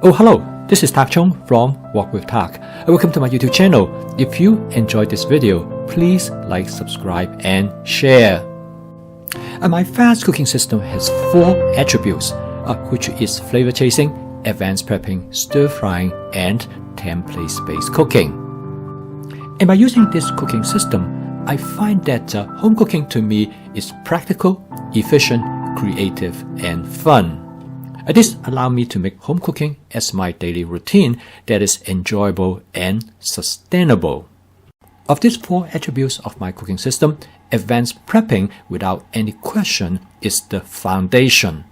Oh, hello, this is Tak Chung from Walk with Tak. Welcome to my YouTube channel. If you enjoyed this video, please like, subscribe, and share. My fast cooking system has 4 attributes, which is flavor chasing, advanced prepping, stir frying, and template-based cooking. And by using this cooking system, I find that home cooking to me is practical, efficient, creative, and fun. This allows me to make home cooking as my daily routine that is enjoyable and sustainable. Of these 4 attributes of my cooking system, advanced prepping without any question is the foundation.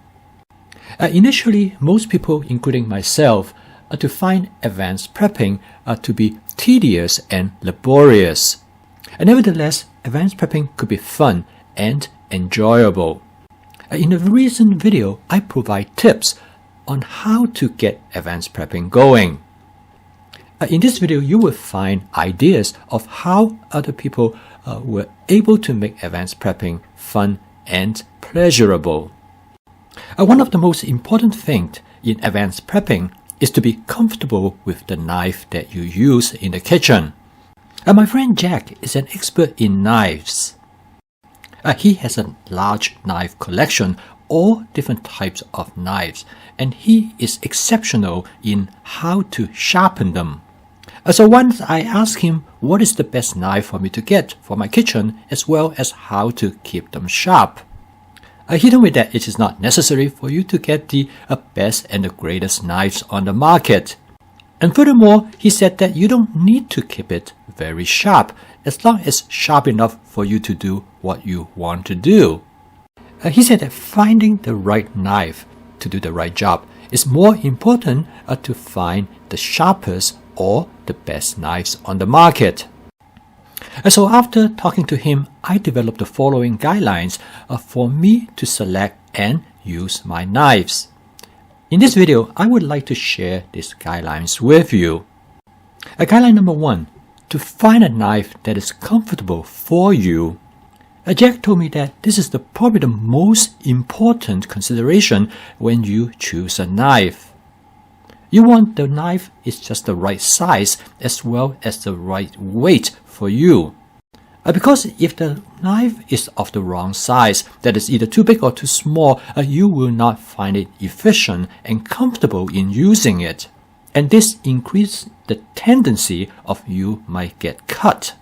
Initially, most people, including myself, to find advanced prepping to be tedious and laborious. Nevertheless, advanced prepping could be fun and enjoyable. In a recent video, I provide tips on how to get advanced prepping going. In this video, you will find ideas of how other people were able to make advanced prepping fun and pleasurable. One of the most important things in advanced prepping is to be comfortable with the knife that you use in the kitchen. My friend Jack is an expert in knives. He has a large knife collection, all different types of knives, and he is exceptional in how to sharpen them. So once I asked him what is the best knife for me to get for my kitchen, as well as how to keep them sharp. He told me that it is not necessary for you to get the best and the greatest knives on the market. And furthermore, he said that you don't need to keep it very sharp, as long as sharp enough for you to do what you want to do. He said that finding the right knife to do the right job is more important to find the sharpest or the best knives on the market. So after talking to him, I developed the following guidelines for me to select and use my knives. In this video, I would like to share these guidelines with you. Guideline number 1, to find a knife that is comfortable for you. Jack told me that this is probably the most important consideration when you choose a knife. You want the knife is just the right size as well as the right weight for you. Because if the knife is of the wrong size, that is either too big or too small, you will not find it efficient and comfortable in using it. And this increases the tendency of you might get cut.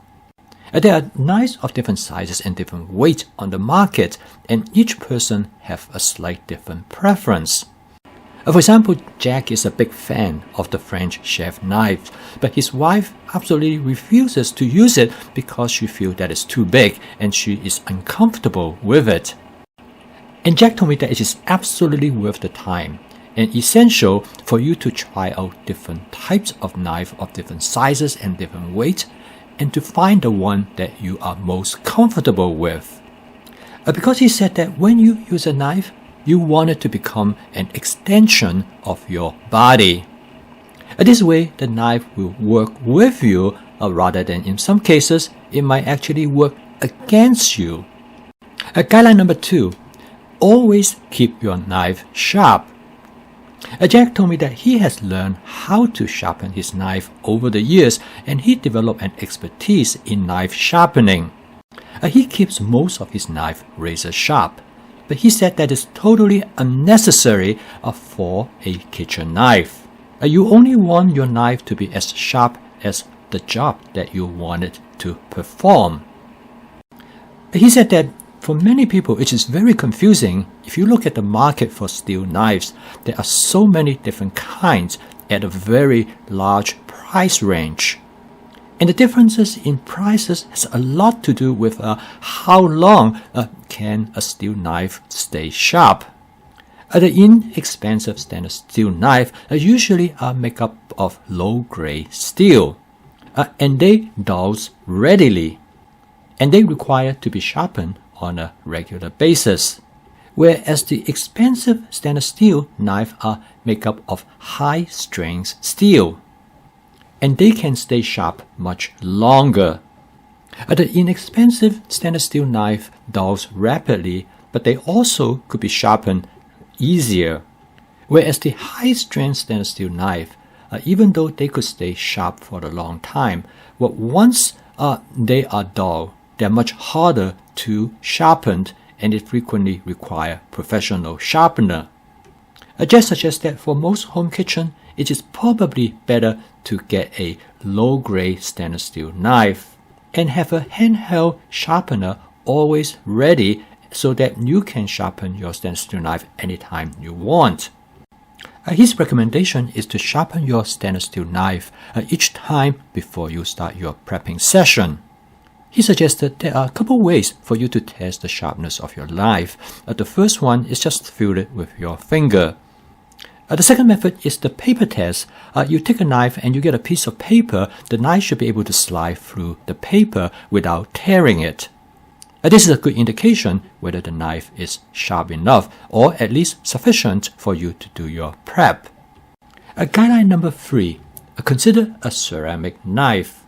There are knives of different sizes and different weight on the market, and each person have a slight different preference. For example, Jack is a big fan of the French chef knife, but his wife absolutely refuses to use it because she feels that it's too big and she is uncomfortable with it. And Jack told me that it is absolutely worth the time and essential for you to try out different types of knife of different sizes and different weight, and to find the one that you are most comfortable with. Because he said that when you use a knife, you want it to become an extension of your body. This way, the knife will work with you rather than in some cases, it might actually work against you. Guideline number 2, always keep your knife sharp. Jack told me that he has learned how to sharpen his knife over the years, and he developed an expertise in knife sharpening. He keeps most of his knife razor sharp, but he said that is totally unnecessary for a kitchen knife. You only want your knife to be as sharp as the job that you want it to perform. He said that for many people, it is very confusing. If you look at the market for steel knives, there are so many different kinds at a very large price range. And the differences in prices has a lot to do with how long can a steel knife stay sharp. The inexpensive stainless steel knife usually are made up of low-grade steel, and they dull readily, and they require to be sharpened on a regular basis, whereas the expensive stainless steel knife are made up of high-strength steel, and they can stay sharp much longer. The inexpensive stainless steel knife dulls rapidly, but they also could be sharpened easier. Whereas the high-strength stainless steel knife, even though they could stay sharp for a long time, but once they are dull, they're much harder to sharpen, and it frequently requires professional sharpener. Jack suggests that for most home kitchen, it is probably better to get a low-grade stainless steel knife and have a handheld sharpener always ready so that you can sharpen your stainless steel knife anytime you want. His recommendation is to sharpen your stainless steel knife each time before you start your prepping session. He suggested there are a couple ways for you to test the sharpness of your knife. The first one is just feel it with your finger. The second method is the paper test. You take a knife and you get a piece of paper. The knife should be able to slide through the paper without tearing it. This is a good indication whether the knife is sharp enough or at least sufficient for you to do your prep. Guideline number 3. Consider a ceramic knife.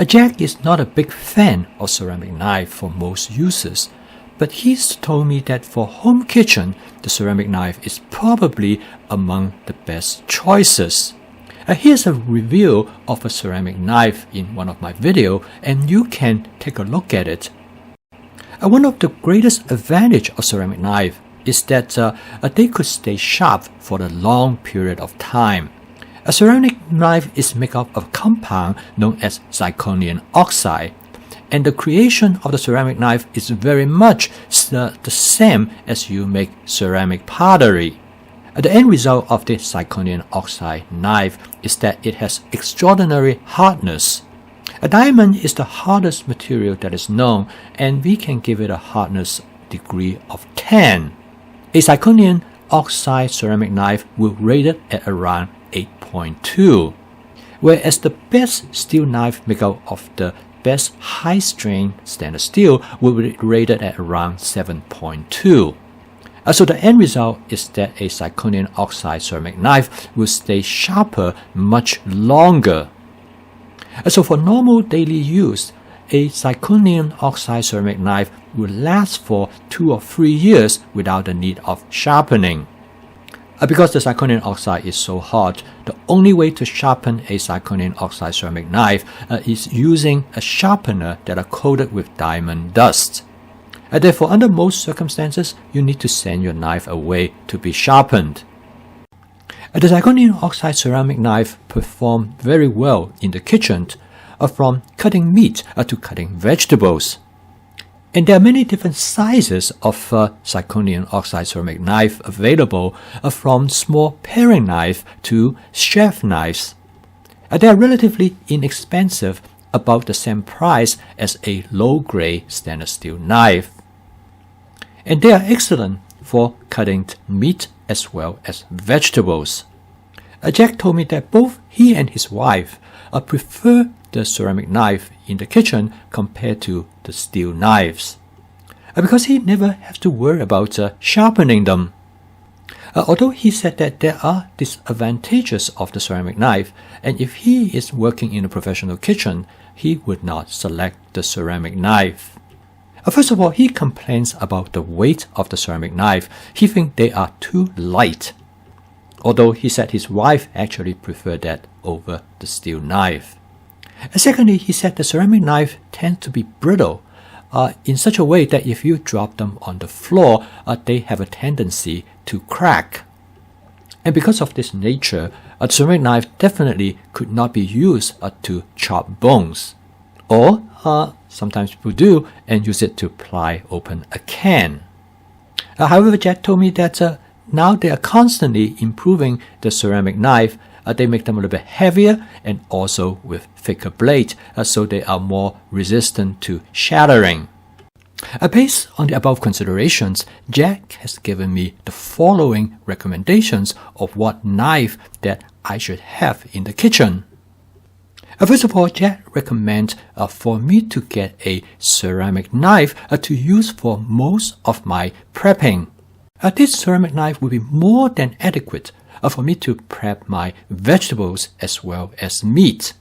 Jack is not a big fan of ceramic knife for most uses, but he's told me that for home kitchen, the ceramic knife is probably among the best choices. Here's a review of a ceramic knife in one of my videos, and you can take a look at it. One of the greatest advantage of ceramic knife is that they could stay sharp for a long period of time. A ceramic knife is made up of a compound known as zirconium oxide, and the creation of the ceramic knife is very much the same as you make ceramic pottery. The end result of the zirconium oxide knife is that it has extraordinary hardness. A diamond is the hardest material that is known, and we can give it a hardness degree of 10. A zirconium oxide ceramic knife will rate it at around 8.2, whereas the best steel knife made out of the best high-strength stainless steel will be rated at around 7.2. So the end result is that a zirconium oxide ceramic knife will stay sharper much longer. So for normal daily use, a zirconium oxide ceramic knife will last for 2 or 3 years without the need of sharpening. Because the zirconium oxide is so hard, the only way to sharpen a zirconium oxide ceramic knife is using a sharpener that are coated with diamond dust. Therefore, under most circumstances, you need to send your knife away to be sharpened. The zirconium oxide ceramic knife perform very well in the kitchen, from cutting meat to cutting vegetables. And there are many different sizes of zirconium oxide ceramic knife available, from small paring knife to chef knives. They are relatively inexpensive, about the same price as a low-grade stainless steel knife. And they are excellent for cutting meat as well as vegetables. Jack told me that both he and his wife prefer the ceramic knife in the kitchen compared to the steel knives, because he never has to worry about sharpening them. Although he said that there are disadvantages of the ceramic knife, and if he is working in a professional kitchen, he would not select the ceramic knife. First of all, he complains about the weight of the ceramic knife. He thinks they are too light, although he said his wife actually preferred that over the steel knife. Secondly, he said the ceramic knife tends to be brittle in such a way that if you drop them on the floor, they have a tendency to crack. And because of this nature, a ceramic knife definitely could not be used to chop bones. Or sometimes people do and use it to pry open a can. However, Jack told me that now they are constantly improving the ceramic knife. They make them a little bit heavier and also with thicker blade, so they are more resistant to shattering. Based on the above considerations, Jack has given me the following recommendations of what knife that I should have in the kitchen. First of all, Jack recommends for me to get a ceramic knife to use for most of my prepping. This ceramic knife will be more than adequate for me to prep my vegetables as well as meat.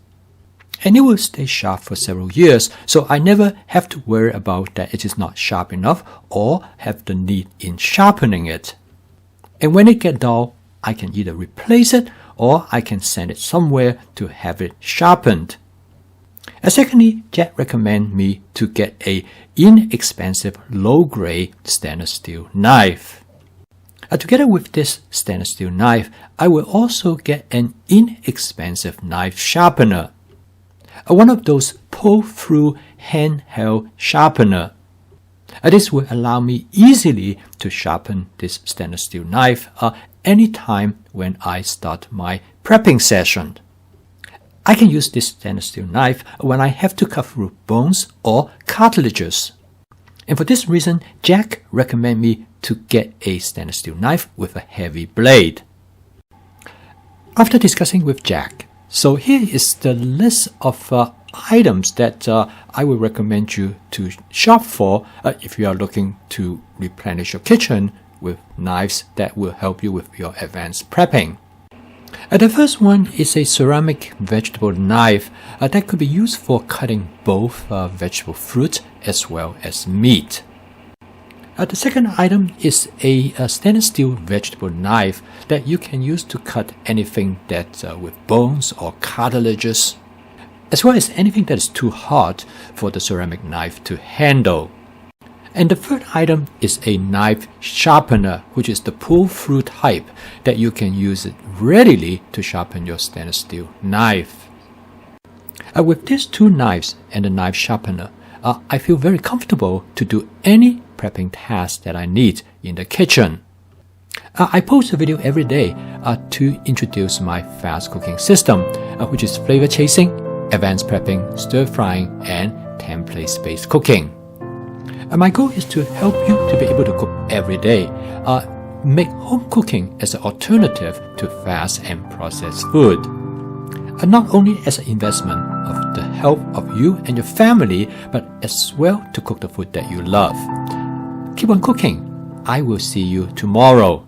And it will stay sharp for several years, so I never have to worry about that it is not sharp enough or have the need in sharpening it. And when it gets dull, I can either replace it or I can send it somewhere to have it sharpened. And secondly, Jack recommends me to get a inexpensive low-grade stainless steel knife. Together with this stainless steel knife, I will also get an inexpensive knife sharpener. One of those pull-through handheld sharpener. This will allow me easily to sharpen this stainless steel knife anytime when I start my prepping session. I can use this stainless steel knife when I have to cut through bones or cartilages. And for this reason, Jack recommended me to get a stainless steel knife with a heavy blade. After discussing with Jack, so here is the list of items that I would recommend you to shop for if you are looking to replenish your kitchen with knives that will help you with your advanced prepping. The first one is a ceramic vegetable knife that could be used for cutting both vegetable fruit as well as meat. The second item is a stainless steel vegetable knife that you can use to cut anything that with bones or cartilages, as well as anything that is too hard for the ceramic knife to handle. And the third item is a knife sharpener, which is the pull-through type that you can use it readily to sharpen your stainless steel knife. With these two knives and the knife sharpener, I feel very comfortable to do any prepping task that I need in the kitchen. I post a video every day to introduce my fast cooking system, which is flavor chasing, advanced prepping, stir frying, and template-based cooking. My goal is to help you to be able to cook every day, make home cooking as an alternative to fast and processed food. Not only as an investment of the health of you and your family, but as well to cook the food that you love. Keep on cooking. I will see you tomorrow.